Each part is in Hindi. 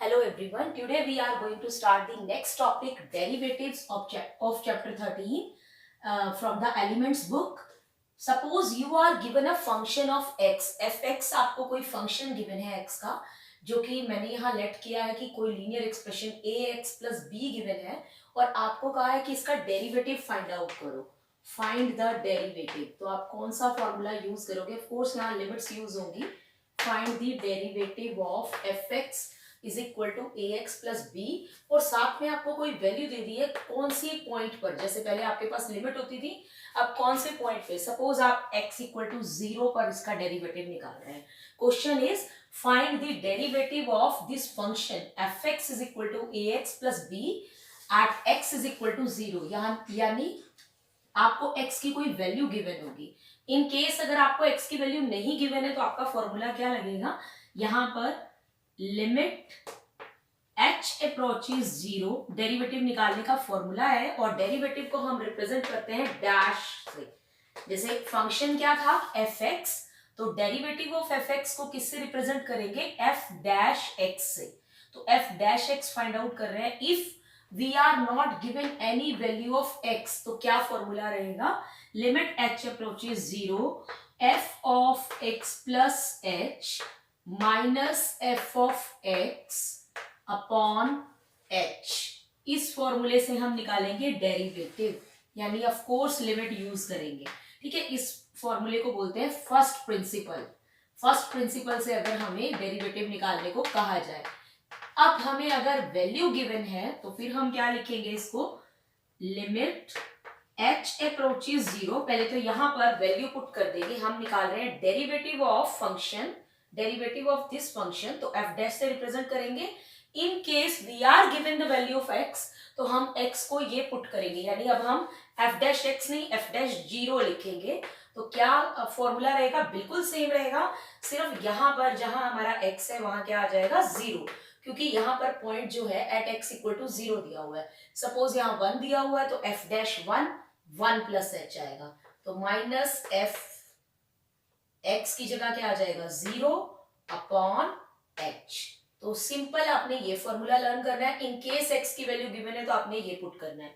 Hello everyone. Today we are going to start the next topic, derivatives of chapter 13 from the elements book. Suppose you are given a function of x. fx आपको कोई function given है x का, जो कि मैंने यहाँ लेट किया है कि कोई linear expression ax plus b given है और आपको कहा है कि इसका डेरिवेटिव फाइंड आउट करो. Find the derivative. तो आप कौन सा फॉर्मूला यूज करोगे? ऑफ कोर्स यहाँ लिमिट्स यूज होंगी. Find the derivative of fx is equal to A X plus B और साथ में आपको कोई वैल्यू दे दी है कौन सी पॉइंट पर. जैसे पहले आपके पास लिमिट होती थी, अब कौन से पॉइंट पे. सपोज आप x इक्वल टू 0 पर इसका डेरिवेटिव निकाल रहे हैं. Question is find the derivative of this function F X is equal to A X plus B at X is equal to 0. यानी आपको x की कोई वैल्यू गिवन होगी. इन केस अगर आपको x की वैल्यू नहीं गिवन है तो आपका फॉर्मूला क्या लगेगा? यहां पर लिमिट h अप्रोचेस 0 डेरिवेटिव निकालने का फॉर्मूला है और डेरिवेटिव को हम रिप्रेजेंट करते हैं डैश से. जैसे फंक्शन क्या था fx, तो डेरिवेटिव ऑफ fx को किससे रिप्रेजेंट करेंगे? f डैश x से. तो f dash x find out कर रहे हैं. If we are not given any value of x तो क्या फॉर्मूला रहेगा? Limit h approaches 0 f of x plus h minus F of X upon H. इस फॉर्मूले से हम निकालेंगे डेरिवेटिव, यानी ऑफ कोर्स लिमिट यूज करेंगे. ठीक है, इस फॉर्मूले को बोलते हैं फर्स्ट प्रिंसिपल. फर्स्ट प्रिंसिपल से अगर हमें डेरिवेटिव निकालने को कहा जाए. अब हमें अगर वैल्यू गिवन है तो फिर हम क्या लिखेंगे इसको? Limit h approaches 0. पहले तो यहां पर वैल्यू पुट कर देंगे. हम निकाल रहे हैं derivative of function, derivative of this function, तो f डैश से रिप्रेजेंट करेंगे. In case we are given the value of x तो हम x को ये पुट करेंगे, यानी अब हम f डैश x नहीं f डैश 0 लिखेंगे. तो क्या फॉर्मूला रहेगा? बिल्कुल सेम रहेगा, सिर्फ यहां पर जहां हमारा x है वहां क्या आ जाएगा? 0, क्योंकि यहाँ पर पॉइंट जो है एट x इक्वल टू 0 दिया हुआ है. सपोज यहाँ 1 दिया हुआ है तो f डैश 1 प्लस h आएगा. तो माइनस f x की जगह क्या आ जाएगा? 0 अपॉन h. तो सिंपल आपने ये फॉर्मूला लर्न करना है. इन केस x की वैल्यू गिवन है तो आपने ये पुट करना है.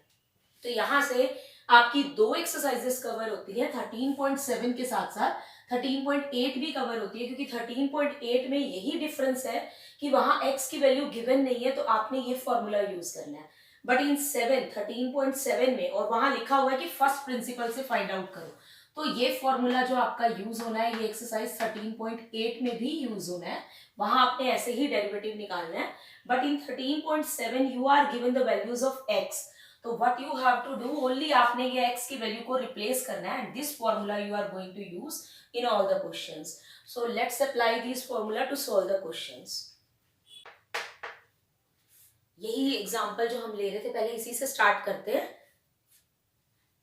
तो यहां से आपकी दो एक्सरसाइजेस कवर होती है. 13.7 के साथ साथ 13.8 भी कवर होती है, क्योंकि 13.8 में यही डिफरेंस है कि वहां x की वैल्यू गिवन नहीं है तो आपने ये फॉर्मूला यूज करना है. बट इन 13.7 में और वहां लिखा हुआ है कि फर्स्ट प्रिंसिपल से फाइंड आउट करो. तो ये फॉर्मूला जो आपका यूज होना है ये एक्सरसाइज 13.8 में भी यूज होना है. वहां आपने ऐसे ही डेरिवेटिव निकालना है. But in 13.7 you are given the values of x. तो what you have to do, only आपने ये x की वैल्यू को रिप्लेस करना है. And this formula you are going to use in all the questions. So let's apply this formula to solve the questions. यही एग्जांपल जो हम ले रहे थे पहले इसी से स्टार्ट करते हैं.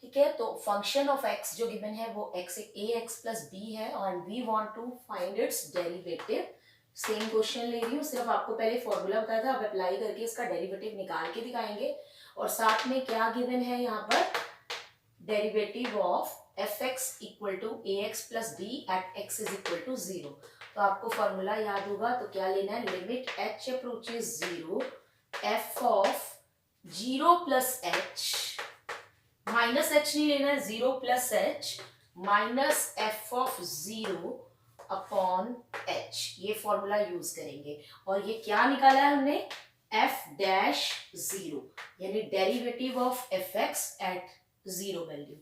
ठीक है, तो फंक्शन ऑफ x जो गिवन है वो x A X plus B है और we want to find its derivative. Same question ले रही हूँ, सिर्फ आपको पहले फॉर्मूला बताया था, अब अप्लाई करके इसका डेरिवेटिव निकाल के दिखाएंगे. और साथ में क्या गिवन है यहाँ पर? Derivative of F X equal to A X plus B at X is equal to 0. तो आपको फॉर्मूला याद होगा, तो क्या लेना है? Limit h approaches 0 f of 0 plus h minus h नहीं लेना है, 0 plus h minus F of 0 upon h. ये फॉर्मूला यूज करेंगे. और ये क्या निकाला है हमने? f डैश 0, यानी derivative of F X at 0 value.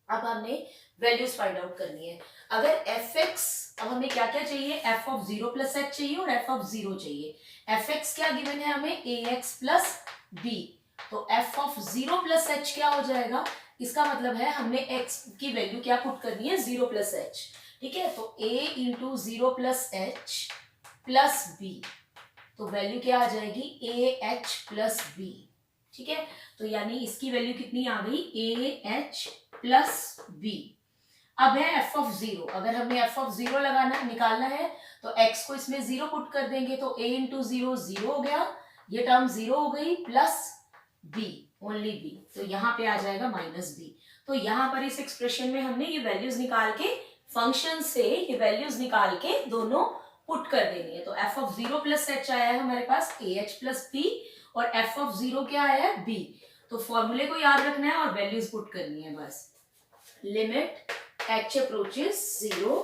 अब हमने वैल्यूज फाइंड आउट करनी है. अगर एफ एक्स, अब हमें क्या क्या चाहिए? f ऑफ 0 प्लस h चाहिए और f ऑफ 0 चाहिए. एफ एक्स क्या गिवन है हमें? ए एक्स प्लस बी. तो f ऑफ 0 प्लस h क्या हो जाएगा? इसका मतलब है हमने x की वैल्यू क्या पुट करनी है? 0 प्लस h. ठीक है, तो a into 0 plus h plus b, तो वैल्यू क्या आ जाएगी? A H plus B. ठीक है, तो यानी इसकी वैल्यू कितनी आ गई? A H plus B. अब है एफ ऑफ 0. अगर हमें एफ ऑफ 0 लगाना निकालना है तो x को इसमें 0 पुट कर देंगे, तो a इंटू 0 0 हो गया, ये टर्म 0 हो गई, प्लस b ओनली b, तो यहाँ पे आ जाएगा माइनस b. तो यहाँ पर इस एक्सप्रेशन में हमने ये वैल्यूज निकाल के, फंक्शन से ये वैल्यूज निकाल के दोनों पुट कर देनी है। तो एफ ऑफ 0 प्लस एच आया है हमारे पास ए एच प्लस बी, और एफ ऑफ 0 क्या आया है बी। तो फॉर्मूले को याद रखना है और वैल्यूज पुट करनी है बस। लिमिट एच अप्रोचेस 0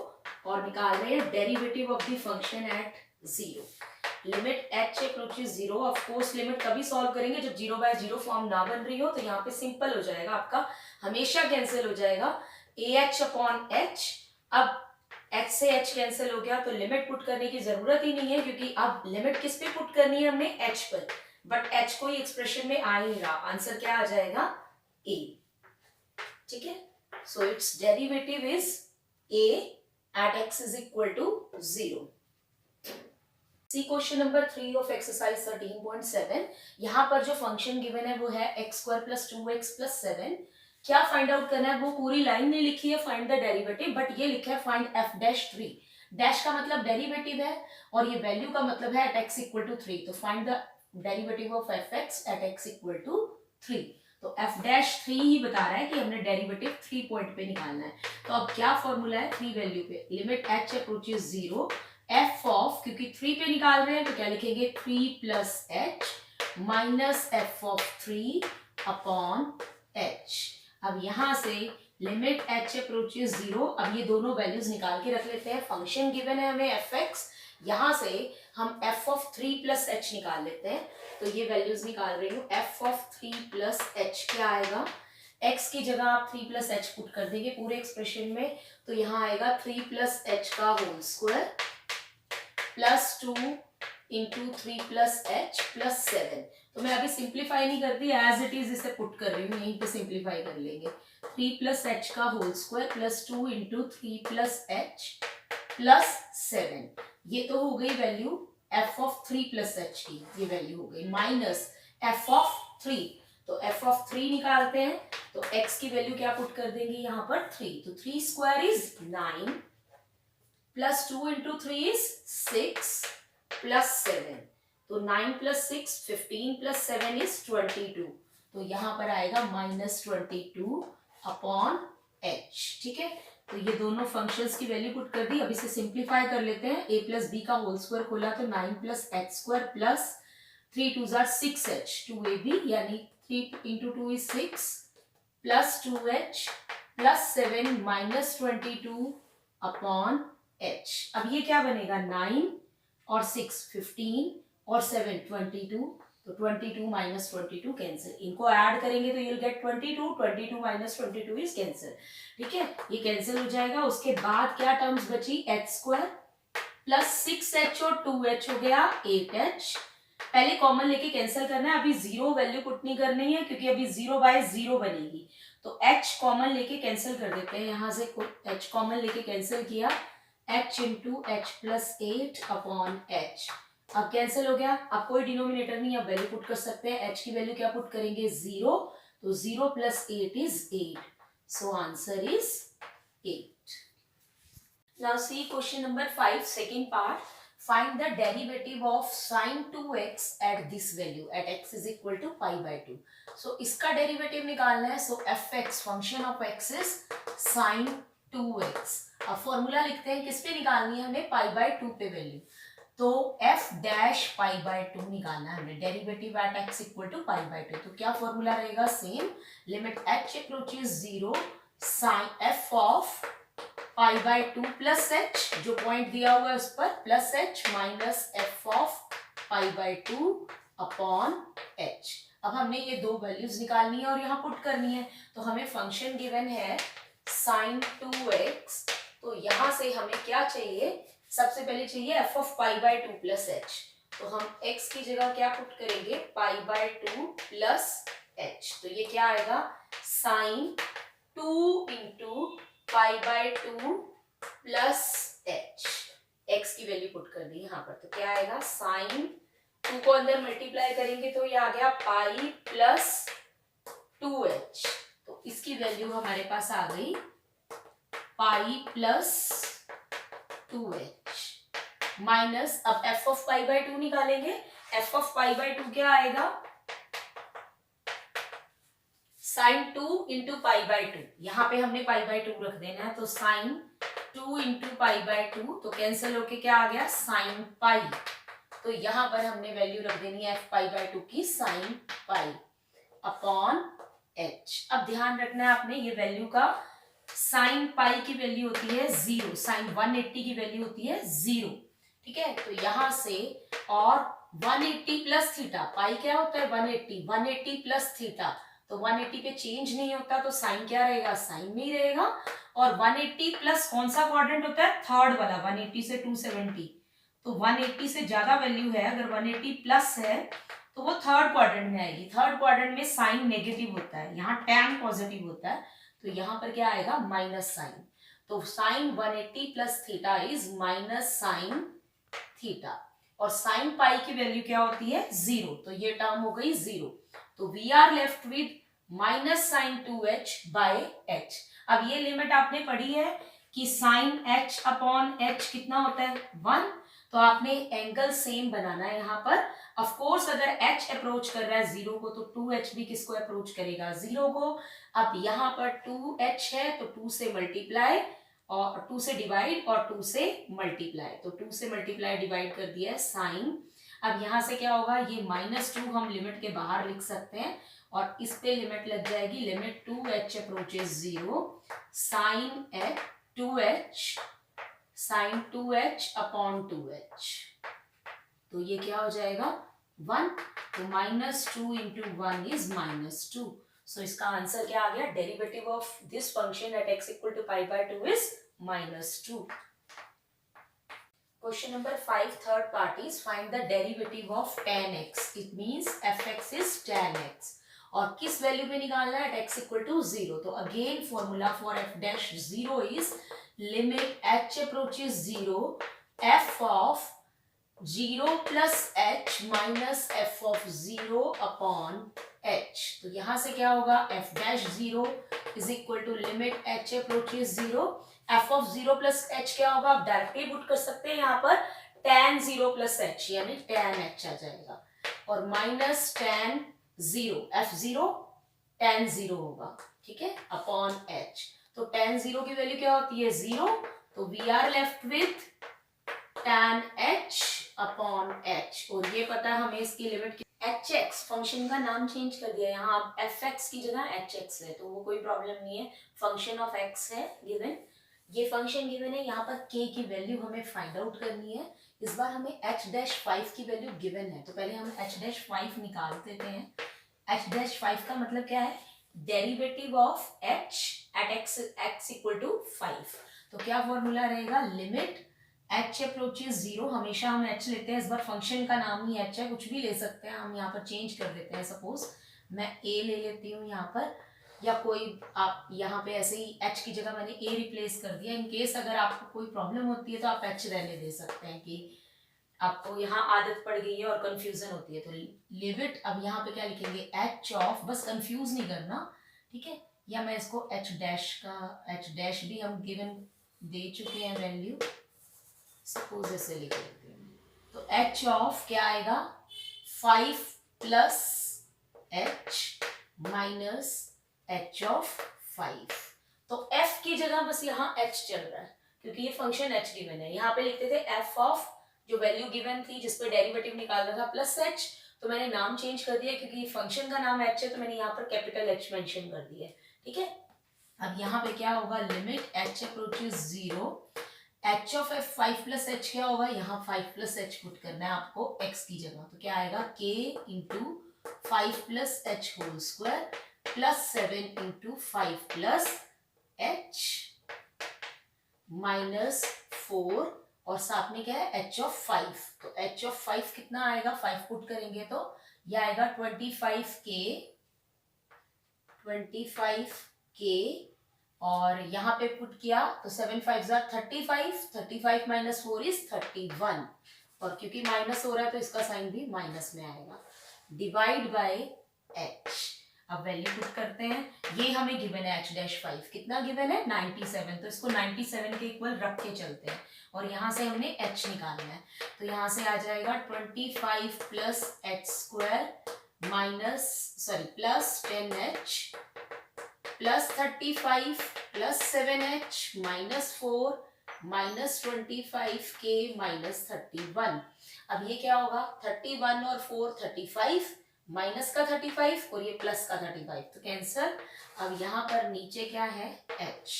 और निकाल रहे हैं derivative of the function at 0। Limit H approaches 0, of course limit तभी सॉल्व करेंगे जब 0/0 फॉर्म ना बन रही हो, तो यहाँ पे सिंपल हो जाएगा आपका, हमेशा कैंसिल हो जाएगा ए एच अपॉन एच। अब एच से एच कैंसिल हो गया तो लिमिट पुट करने की जरूरत ही नहीं है, क्योंकि अब लिमिट किस पे पुट करनी है हमने, एच पर। बट एच कोई एक्सप्रेशन में आ नहीं रहा, आंसर क्या आ जाएगा ए। ठीक है, so its derivative is A at X is equal to 0। See question number 3 of exercise 13.7। यहाँ पर जो फंक्शन गिवन है वो है x square plus 2x plus 7। क्या फाइंड आउट करना है, वो पूरी लाइन नहीं लिखी है फाइंड द डेरिवेटिव, बट ये लिखा है फाइंड f डैश 3। डैश का मतलब डेरिवेटिव है और ये वैल्यू का मतलब है एट x इक्वल टू 3। तो find the derivative of fx at x equal to 3। तो f डैश 3 ही बता रहा है कि हमने डेरिवेटिव 3 पॉइंट पे निकालना है। तो अब क्या फॉर्मूला है 3 वैल्यू पे, limit h approaches 0 f of, क्योंकि 3 पे निकाल रहे हैं तो क्या लिखेंगे 3 plus h minus f of 3 upon h। अब यहां से लिमिट h अप्रोचेस 0, अब ये दोनों वैल्यूज निकाल के रख लेते हैं। फंक्शन गिवन है हमें fx, यहां से हम f ऑफ 3 प्लस h निकाल लेते हैं। तो ये वैल्यूज निकाल रही हूँ, f ऑफ 3 प्लस h क्या आएगा, x की जगह आप 3 प्लस h पुट कर देंगे पूरे एक्सप्रेशन में, तो यहाँ आएगा 3 प्लस h का whole square plus 2 into 3 plus h plus 7। तो मैं अभी सिंप्लीफाई नहीं करती, एज इट इज इसे पुट कर रही हूँ, यहीं पे सिंप्लीफाई कर लेंगे। 3 प्लस h का whole square plus 2 into 3 plus h plus 7। ये तो हो गई value f of 3 plus h की, ये वैल्यू हो गई माइनस f ऑफ 3। तो f ऑफ 3 निकालते हैं, तो x की वैल्यू क्या पुट कर देंगे यहाँ पर 3। तो 3 square is 9 plus 2 into 3 is 6 plus 7। तो 9 प्लस 6 15 प्लस 7 इज 22। तो यहाँ पर आएगा माइनस 22 अपॉन h। ठीक है, तो ये दोनों फंक्शंस की वैल्यू पुट कर दी। अब इसे सिंप्लीफाई कर लेते हैं। a प्लस बी का होल स्क्वायर खोला तो 9 plus H square plus 3 2 jar 6h 2ab, यानी 3 into 2 is 6 plus 2h plus 7 minus 22 upon h। अब ये क्या बनेगा 9 और 6 15 और 7 22। तो 22 माइनस 22 कैंसिल, इनको ऐड करेंगे तो you'll get 22, 22 minus 22 is cancel. ठीक है, ये कैंसिल हो जाएगा। उसके बाद क्या टर्म्स बची, एच स्क्वायर प्लस 6h और 2h हो गया 8h। पहले कॉमन लेके कैंसिल करना है, अभी 0 वैल्यू पुट नहीं करनी है क्योंकि अभी 0/0 बनेगी। तो h कॉमन लेके कैंसिल कर देते हैं, यहां से h कॉमन लेके कैंसिल किया, h into h plus 8 upon h। अब कैंसिल हो गया, अब कोई डिनोमिनेटर नहीं, अब वैल्यू पुट कर सकते हैं। h की वैल्यू क्या पुट करेंगे 0, तो 0 plus 8 is 8। So answer is 8। Now see question number 5 second part. Find the derivative of sin 2x at this value at x is equal to π/2। So इसका डेरिवेटिव निकालना है। So fx function of x is sin 2x। अब फॉर्मूला लिखते हैं, किस पे निकालनी है हमें, π/2 पे वैल्यू। तो f डैश π/2 निकालना है हमने, derivative at x equal to π/2। तो क्या फॉर्मूला रहेगा, same, limit h approaches 0 sine f of π/2 plus h, जो पॉइंट दिया हुआ है उस पर, plus h minus f of π/2 upon h। अब हमने ये दो वैल्यूज निकालनी है और यहाँ पुट करनी है। तो हमें फंक्शन गिवन है sin 2x, तो यहाँ से हमें क्या चाहिए, सबसे पहले चाहिए f ऑफ π/2 प्लस h। तो हम x की जगह क्या पुट करेंगे, π/2 प्लस h। तो ये क्या आएगा, sin 2 into π/2 plus h। x की वैल्यू पुट कर दी यहाँ पर, तो क्या आएगा, sin 2 को अंदर मल्टीप्लाई करेंगे तो ये आ गया पाई प्लस 2h। तो इसकी वैल्यू हमारे पास आ गई पाई प्लस 2h माइनस, अब f ऑफ π/2 निकालेंगे। f ऑफ π/2 क्या आएगा, sin 2 इंटू π/2। यहाँ पे हमने π/2 रख देना है, तो sin 2 इंटू पाई बाय 2, तो कैंसिल होके क्या आ गया साइन पाई। तो यहां पर हमने वैल्यू रख देनी है एफ पाई बाय 2 की साइन पाई अपॉन एच। अब ध्यान रखना है आपने ये वैल्यू का, साइन पाई की वैल्यू होती है 0, साइन 180 की वैल्यू होती है 0, ठीक है। तो यहां से और 180 प्लस थीटा, पाई क्या होता है 180, 180 प्लस थीटा, तो 180 पे चेंज नहीं होता तो साइन क्या रहेगा, साइन में ही रहेगा। और 180 प्लस कौन सा क्वाड्रेंट होता है, थर्ड वाला, 180 से 270, तो 180 से ज्यादा वैल्यू है, अगर 180 प्लस है तो वो थर्ड क्वाड्रेंट में आएगी। थर्ड क्वाड्रेंट में साइन नेगेटिव होता है, यहाँ टैन पॉजिटिव होता है, तो यहाँ पर क्या आएगा माइनस साइन। तो sine 180 plus theta is minus sine theta, और साइन पाई की वैल्यू क्या होती है 0, तो ये टर्म हो गई 0। तो we are left with minus sine 2h by h। अब ये लिमिट आपने पढ़ी है कि साइन h अपॉन h कितना होता है 1, तो आपने एंगल सेम बनाना है यहाँ पर। ऑफ कोर्स अगर h अप्रोच कर रहा है 0 को तो 2h भी किसको अप्रोच करेगा 0 को। अब यहाँ पर 2h है तो 2 से मल्टीप्लाई और 2 से डिवाइड और 2 से मल्टीप्लाई, तो 2 से मल्टीप्लाई डिवाइड कर दिया है साइन। अब यहाँ से क्या होगा, ये -2 हम लिमिट के बाहर लिख सकते हैं और इस पे लिमिट लग जाएगी, limit 2h approaches 0 sine h 2h sine 2h upon 2h, तो ये क्या हो जाएगा 1, तो -2 इंटू 1 इज -2। सो इसका आंसर क्या आ गया, derivative of this function at x equal to pi by 2 is -2। Question number 5, third part is find the derivative of tan x. It means fx is tan x. और किस वैल्यू पे निकालना है, at x equal to 0. तो again formula for f dash 0 is limit h approaches 0 f of 0 plus h minus f of 0 upon h। तो यहां से क्या होगा, f dash 0 is equal to limit h approaches 0 f of 0 plus h क्या होगा, आप डायरेक्टली पुट कर सकते हैं यहाँ पर tan 0 plus h, यानी tan h आ जाएगा, और माइनस tan 0 f0 tan 0 होगा, ठीक है, अपॉन h। तो tan 0 की वैल्यू क्या होती है 0, तो we are left with tan h upon h, और ये पता है हमें इसकी लिमिट hx, फंक्शन का नाम चेंज कर दिया, यहाँ fx की जगह hx है, तो वो कोई प्रॉब्लम नहीं है, फंक्शन ऑफ x है गिवन, ये फंक्शन गिवन है। यहाँ पर k की वैल्यू हमें फाइंड आउट करनी है, इस बार हमें h-5 की वैल्यू गिवन है, तो पहले हम h-5 निकाल देते हैं। h-5 का मतलब क्या है, derivative of h at x equal to 5। तो क्या फॉर्मूला रहेगा, लिमिट h अप्रोचेस 0, हमेशा हम h लेते हैं, इस बार फंक्शन का नाम ही h है, कुछ भी ले सकते हैं, हम यहाँ पर चेंज कर देते हैं, सपोज मैं a ले लेती हूँ यहाँ पर, या कोई आप यहाँ पे ऐसे ही h की जगह मैंने a रिप्लेस कर दिया। इन केस अगर आपको कोई प्रॉब्लम होती है तो आप h रहने दे सकते हैं कि आपको यहाँ आदत पड़ गई है और कंफ्यूजन होती है, तो लिमिट अब यहाँ पे क्या लिखेंगे h ऑफ, बस कंफ्यूज नहीं करना, ठीक है, या मैं इसको h डैश का, h डैश भी हम गिवन दे चुके हैं वैल्यू, सपोज ऐसे लिख लेते हैं, तो h ऑफ क्या आएगा 5 plus h minus h of 5। तो f की जगह बस यहाँ h चल रहा है क्योंकि ये फंक्शन h गिवन है, यहाँ पे लिखते थे f ऑफ जो वैल्यू गिवन थी जिसपे डेरिवेटिव निकालना था प्लस h, तो मैंने नाम चेंज कर दिया क्योंकि फंक्शन का नाम h है, तो मैंने यहाँ पर कैपिटल H मेंशन कर दिया है, ठीक है। अब यहाँ पे क्या होगा, limit h approaches 0, h of f 5 plus h क्या होगा, यहाँ 5 प्लस h पुट करना है आपको x की जगह, तो क्या आएगा k into 5 plus h whole square plus 7 into 5 plus h minus 4, और साथ में क्या है h ऑफ 5, तो h ऑफ 5 कितना आएगा, 5 पुट करेंगे तो यह आएगा 25k, और यहाँ पे पुट किया तो 7 5 35, 35 माइनस 4 इज 31, और क्योंकि माइनस हो रहा है तो इसका साइन भी माइनस में आएगा, डिवाइड बाय h। अब वैल्यू पुट करते हैं, ये हमें गिवन है h-5 कितना गिवन है 97, तो इसको 97 के इक्वल रख के चलते हैं, और यहाँ से हमने h निकालना है, तो यहाँ से आ जाएगा 25 plus h square minus plus 10h plus 35 plus 7h minus 4 -25k -31। अब ये क्या होगा, 31 और 4 35, माइनस का 35 और ये प्लस का 35, तो कैंसल। अब यहाँ पर नीचे क्या है, h,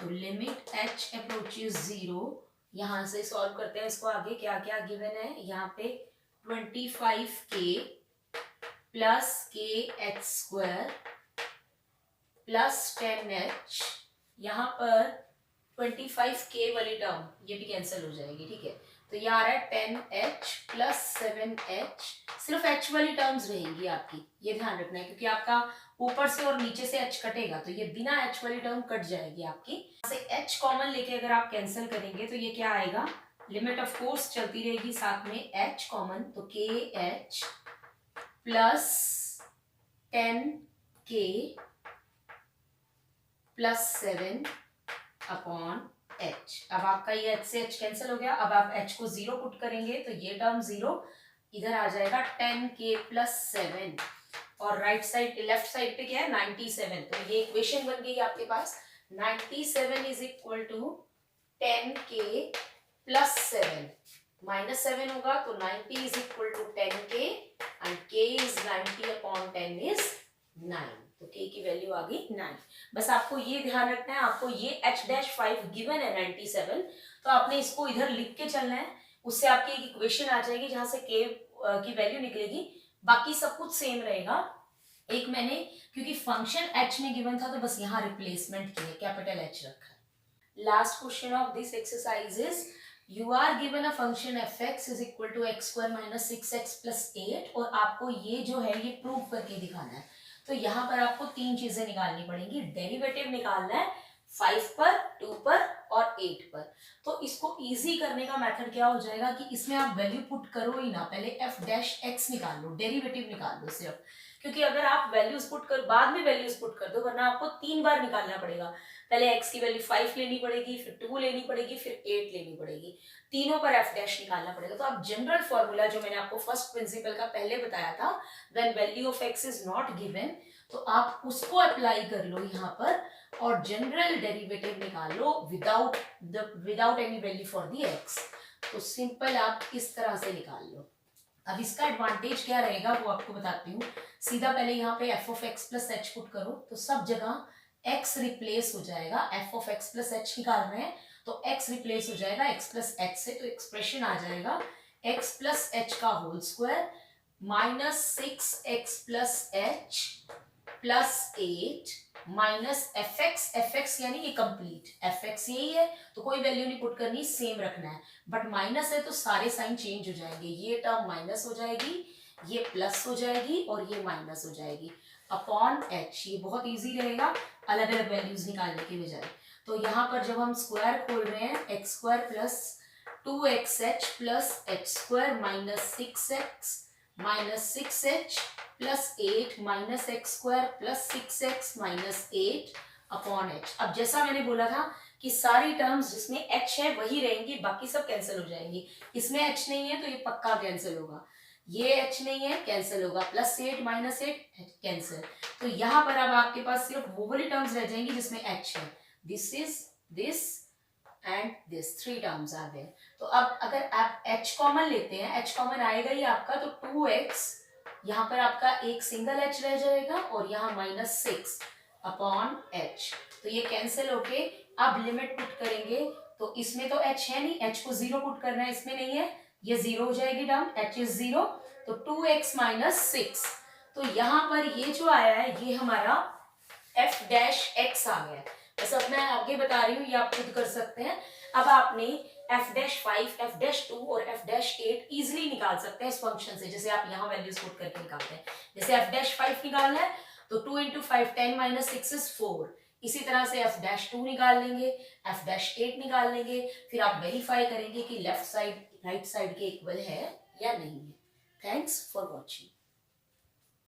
तो लिमिट h अप्रोचेस 0, यहाँ से सॉल्व करते हैं इसको आगे। क्या क्या गिवन है यहाँ पे, 25k plus k(h)² plus 10h, यहाँ पर 25k वाली टर्म ये भी कैंसिल हो जाएगी, ठीक है। तो ये आ रहा है 10h प्लस 7h, सिर्फ h वाली टर्म्स रहेंगी आपकी, ये ध्यान रखना है, क्योंकि आपका ऊपर से और नीचे से h कटेगा, तो ये बिना h वाली टर्म कट जाएगी आपकी। यहाँ से h कॉमन लेके अगर आप कैंसिल करेंगे तो ये क्या आएगा, लिमिट ऑफ कोर्स चलती रहेगी, साथ में h कॉमन, तो kh plus 10k plus 7 upon h। अब आपका ये h से h कैंसिल हो गया। अब आप h को 0 पुट करेंगे तो ये टर्म 0 इधर आ जाएगा, 10k प्लस 7, और राइट साइड लेफ्ट साइड पे क्या है, 97। तो ये इक्वेशन बन गई आपके पास, 97 is equal to 10k plus 7, -7 होगा तो 90 is equal to 10k and k is 90 upon 10 is 9, तो k की वैल्यू आ गई 9। बस आपको ये ध्यान रखना है, आपको ये h-5 गिवन है 97, तो आपने इसको इधर लिख के चलना है, उससे आपकी एक इक्वेशन आ जाएगी जहां से k की वैल्यू निकलेगी, बाकी सब कुछ सेम रहेगा। एक मैंने क्योंकि फंक्शन h में गिवन था तो बस यहाँ रिप्लेसमेंट की है, कैपिटल H रखा है। Last question of this exercise is, you are given a function f(x) is equal to x² minus 6x plus 8, और आपको ये जो है ये प्रूव करके दिखाना है। तो यहाँ पर आपको तीन चीजें निकालनी पड़ेंगी, डेरिवेटिव निकालना है 5 पर, 2 पर और 8 पर। तो इसको इजी करने का मेथड क्या हो जाएगा कि इसमें आप वैल्यू पुट करो ही ना, पहले f'(x) निकाल लो, डेरिवेटिव निकाल लो सिर्फ, क्योंकि अगर आप वैल्यूज पुट कर बाद में वैल्यूज पुट कर दो, वरना आपको 3 बार निकालना पड़ेगा। पहले x की वैल्यू 5 लेनी पड़ेगी, फिर 2 लेनी पड़ेगी, फिर 8 लेनी पड़ेगी, तीनों पर f' निकालना पड़ेगा। तो आप जनरल फॉर्मूला जो मैंने आपको फर्स्ट प्रिंसिपल का पहले बताया था, when value of x is not given, तो आप उसको अप्लाई कर लो यहाँ पर और जनरल डेरिवेटिव निकाल लो without any value for the x। तो सिंपल आप इस तरह से निकाल लो। अब इसका एडवांटेज क्या रहेगा वो आपको बताती हूँ। सीधा पहले यहाँ पे f(x) प्लस h पुट करो, तो सब जगह x रिप्लेस हो जाएगा, f(x) प्लस h निकाल रहे हैं तो x रिप्लेस हो जाएगा x प्लस h से, तो एक्सप्रेशन आ जाएगा x प्लस h का whole square minus 6x plus h plus 8 minus fx यानी ये कंप्लीट fx यही है तो कोई वैल्यू नहीं पुट करनी, सेम रखना है, बट माइनस है तो सारे साइन चेंज हो जाएंगे, ये टर्म माइनस हो जाएगी, ये प्लस हो जाएगी और ये माइनस हो जाएगी, अपॉन h। ये बहुत इजी रहेगा अलग अलग वैल्यूज निकालने के बजाय। तो यहाँ पर जब हम स्क्वायर खोल रहे हैं, x² plus 2xh plus h² minus 6x minus 6h plus 8 minus x² plus 6x minus 8 upon h। अब जैसा मैंने बोला था कि सारी टर्म्स जिसमें h है वही रहेंगी, बाकी सब कैंसिल हो जाएंगी। इसमें h नहीं है तो ये पक्का कैंसिल होगा, ये h नहीं है कैंसिल होगा, प्लस 8 माइनस 8 कैंसिल। तो यहाँ पर अब आपके पास सिर्फ वो वाली टर्म्स रह जाएंगी जिसमें h है, this is this and this, 3 terms आ गए। तो अब अगर आप h कॉमन लेते हैं, h कॉमन आएगा ही आपका, तो 2x यहाँ पर आपका एक सिंगल h रह जाएगा और यहाँ माइनस 6 अपॉन h, तो ये कैंसिल होके अब लिमिट पुट करेंगे तो इसमें तो h है नहीं, h को 0 पुट करना है, इसमें नहीं है, ये 0 हो जाएगी टर्म, h इज 0, तो 2x माइनस 6। तो यहाँ पर ये जो आया है ये हमारा f'(x) आ गया। बस अब मैं आगे बता रही हूँ, ये आप खुद कर सकते हैं। अब आपने f'5, f'2 और f'8 इजिली निकाल सकते हैं इस फंक्शन से, जैसे आप यहाँ वैल्यूज पुट करके निकालते हैं। जैसे f'5 निकालना है तो 2 into 5 10 minus 6 is 4, इसी तरह से f'2 निकाल लेंगे, f'8 निकाल लेंगे, फिर आप वेरीफाई करेंगे कि लेफ्ट साइड राइट साइड के इक्वल है या नहीं है। Thanks for watching.